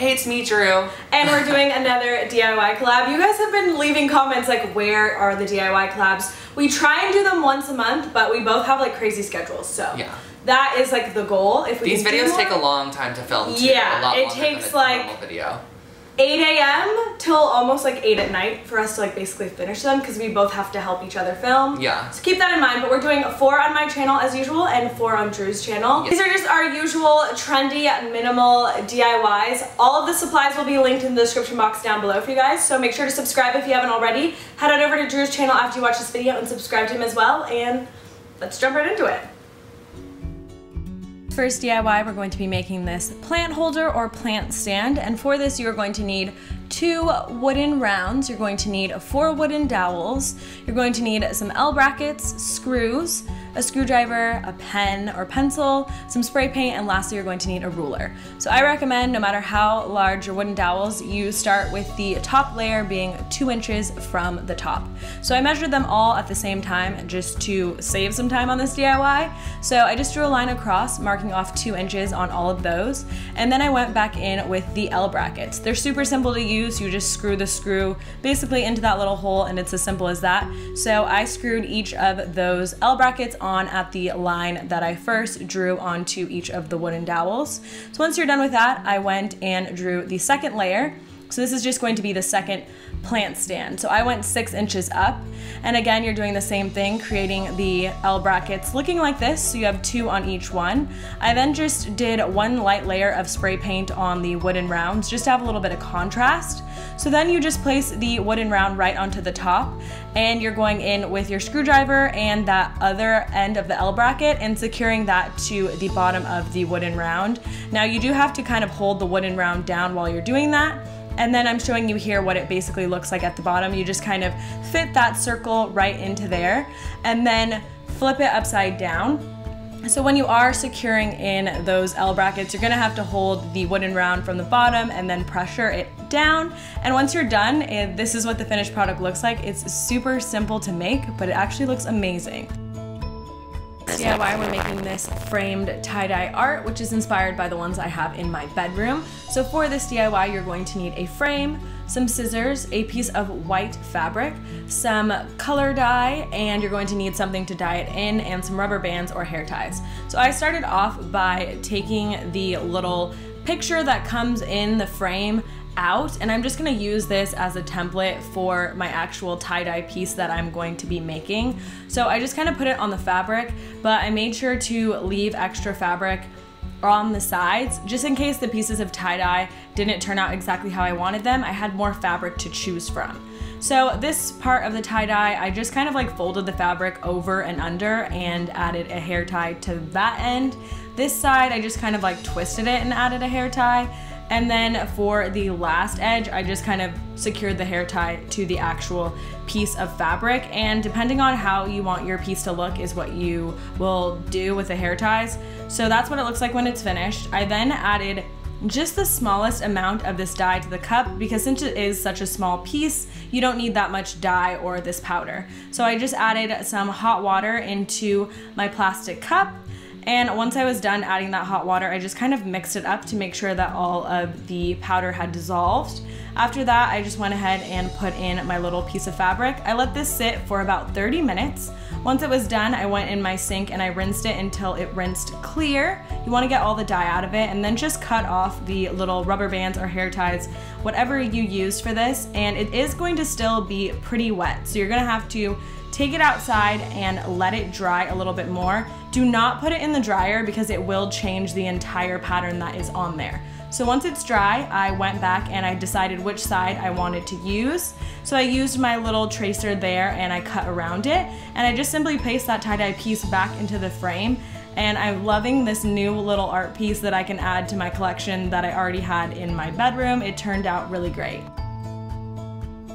Hey, it's me, Drew. And we're doing another DIY collab. You guys have been leaving comments like, where are the DIY collabs? We try and do them once a month, but we both have like crazy schedules, so yeah. That is like the goal. If we These videos take a long time to film too. Yeah, a lot it takes like normal video. 8 a.m. till almost like 8 at night for us to like basically finish them because we both have to help each other film. Yeah. So keep that in mind, but we're doing 4 on my channel as usual and 4 on Drew's channel. Yes. These are just our usual trendy, minimal DIYs. All of the supplies will be linked in the description box down below for you guys, so make sure to subscribe if you haven't already. Head on over to Drew's channel after you watch this video and subscribe to him as well, and let's jump right into it. First DIY, we're going to be making this plant holder or plant stand, and for this you're going to need 2 wooden rounds, you're going to need 4 wooden dowels, you're going to need some L brackets, screws, a screwdriver, a pen or pencil, some spray paint, and lastly you're going to need a ruler. So I recommend, no matter how large your wooden dowels, you start with the top layer being 2 inches from the top. So I measured them all at the same time just to save some time on this DIY. So I just drew a line across, marking off 2 inches on all of those, and then I went back in with the L brackets. They're super simple to use. You just screw the screw basically into that little hole, and it's as simple as that. So I screwed each of those L brackets on at the line that I first drew onto each of the wooden dowels. So once you're done with that, I went and drew the second layer. So this is just going to be the second plant stand. So I went 6 inches up, and again you're doing the same thing, creating the L brackets looking like this, so you have 2 on each one. I then just did 1 light layer of spray paint on the wooden rounds just to have a little bit of contrast. So then you just place the wooden round right onto the top, and you're going in with your screwdriver and that other end of the L bracket and securing that to the bottom of the wooden round. Now you do have to kind of hold the wooden round down while you're doing that. And then I'm showing you here what it basically looks like at the bottom. You just kind of fit that circle right into there and then flip it upside down. So when you are securing in those L brackets, you're gonna have to hold the wooden round from the bottom and then pressure it down. And once you're done, this is what the finished product looks like. It's super simple to make, but it actually looks amazing. DIY, we're making this framed tie-dye art, which is inspired by the ones I have in my bedroom. So for this DIY, you're going to need a frame, some scissors, a piece of white fabric, some color dye, and you're going to need something to dye it in, and some rubber bands or hair ties. So I started off by taking the little picture that comes in the frame out, and I'm just gonna use this as a template for my actual tie-dye piece that I'm going to be making. So I just kind of put it on the fabric, but I made sure to leave extra fabric on the sides just in case the pieces of tie-dye didn't turn out exactly how I wanted them. I had more fabric to choose from. So this part of the tie-dye, I just kind of like folded the fabric over and under and added a hair tie to that end. This side, I just kind of like twisted it and added a hair tie. And then for the last edge, I just kind of secured the hair tie to the actual piece of fabric. And depending on how you want your piece to look is what you will do with the hair ties. So that's what it looks like when it's finished. I then added just the smallest amount of this dye to the cup because since it is such a small piece, you don't need that much dye or this powder. So I just added some hot water into my plastic cup. And once I was done adding that hot water, I just kind of mixed it up to make sure that all of the powder had dissolved. After that, I just went ahead and put in my little piece of fabric. I let this sit for about 30 minutes. Once it was done, I went in my sink and I rinsed it until it rinsed clear. You want to get all the dye out of it and then just cut off the little rubber bands or hair ties, whatever you use for this. And it is going to still be pretty wet, so you're going to have to take it outside and let it dry a little bit more. Do not put it in the dryer because it will change the entire pattern that is on there. So once it's dry, I went back and I decided which side I wanted to use. So I used my little tracer there and I cut around it, and I just simply placed that tie-dye piece back into the frame. And I'm loving this new little art piece that I can add to my collection that I already had in my bedroom. It turned out really great.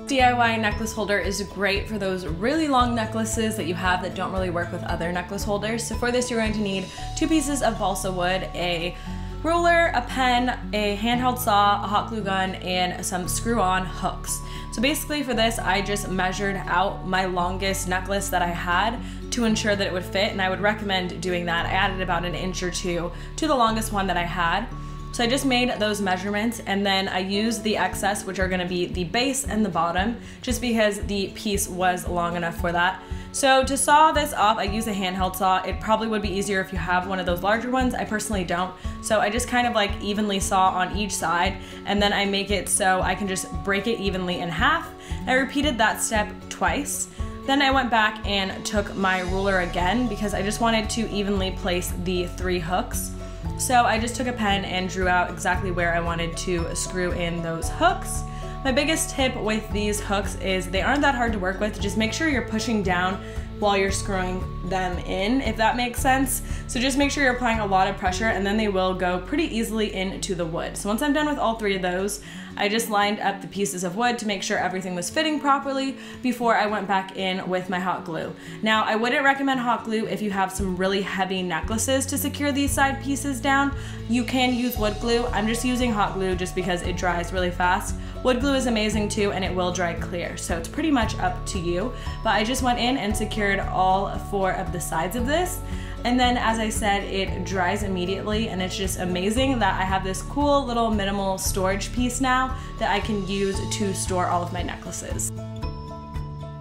DIY necklace holder is great for those really long necklaces that you have that don't really work with other necklace holders. So for this, you're going to need 2 pieces of balsa wood, a ruler, a pen, a handheld saw, a hot glue gun, and some screw-on hooks. So basically for this, I just measured out my longest necklace that I had to ensure that it would fit, and I would recommend doing that. I added about an inch or 2 to the longest one that I had. So I just made those measurements, and then I used the excess, which are gonna be the base and the bottom, just because the piece was long enough for that. So to saw this off, I use a handheld saw. It probably would be easier if you have one of those larger ones. I personally don't. So I just kind of like evenly saw on each side, and then I make it so I can just break it evenly in half. I repeated that step twice. Then I went back and took my ruler again because I just wanted to evenly place the 3 hooks. So I just took a pen and drew out exactly where I wanted to screw in those hooks. My biggest tip with these hooks is they aren't that hard to work with. Just make sure you're pushing down while you're screwing them in, if that makes sense. So just make sure you're applying a lot of pressure, and then they will go pretty easily into the wood. So once I'm done with all 3 of those, I just lined up the pieces of wood to make sure everything was fitting properly before I went back in with my hot glue. Now, I wouldn't recommend hot glue if you have some really heavy necklaces to secure these side pieces down. You can use wood glue. I'm just using hot glue just because it dries really fast. Wood glue is amazing too, and it will dry clear, so it's pretty much up to you. But I just went in and secured all 4 of the sides of this. And then, as I said, it dries immediately, and it's just amazing that I have this cool little minimal storage piece now that I can use to store all of my necklaces.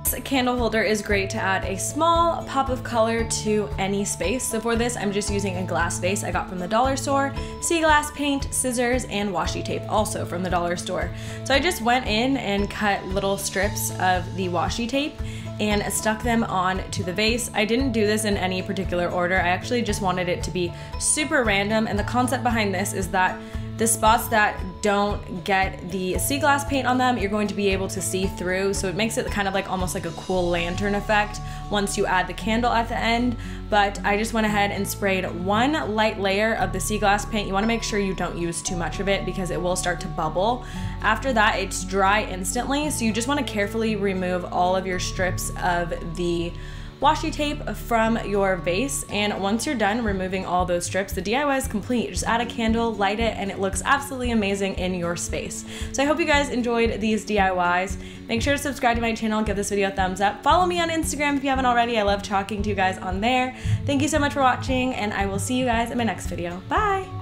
This candle holder is great to add a small pop of color to any space. So for this, I'm just using a glass vase I got from the dollar store, sea glass paint, scissors, and washi tape, also from the dollar store. So I just went in and cut little strips of the washi tape and stuck them on to the vase. I didn't do this in any particular order. I actually just wanted it to be super random, and the concept behind this is that the spots that don't get the sea glass paint on them, you're going to be able to see through, so it makes it kind of like almost like a cool lantern effect once you add the candle at the end. But I just went ahead and sprayed 1 light layer of the sea glass paint. You want to make sure you don't use too much of it because it will start to bubble. After that, it's dry instantly, so you just want to carefully remove all of your strips of the washi tape from your vase, and once you're done removing all those strips, the DIY is complete. Just add a candle, light it, and it looks absolutely amazing in your space. So I hope you guys enjoyed these DIYs. Make sure to subscribe to my channel, give this video a thumbs up. Follow me on Instagram if you haven't already. I love talking to you guys on there. Thank you so much for watching, and I will see you guys in my next video. Bye!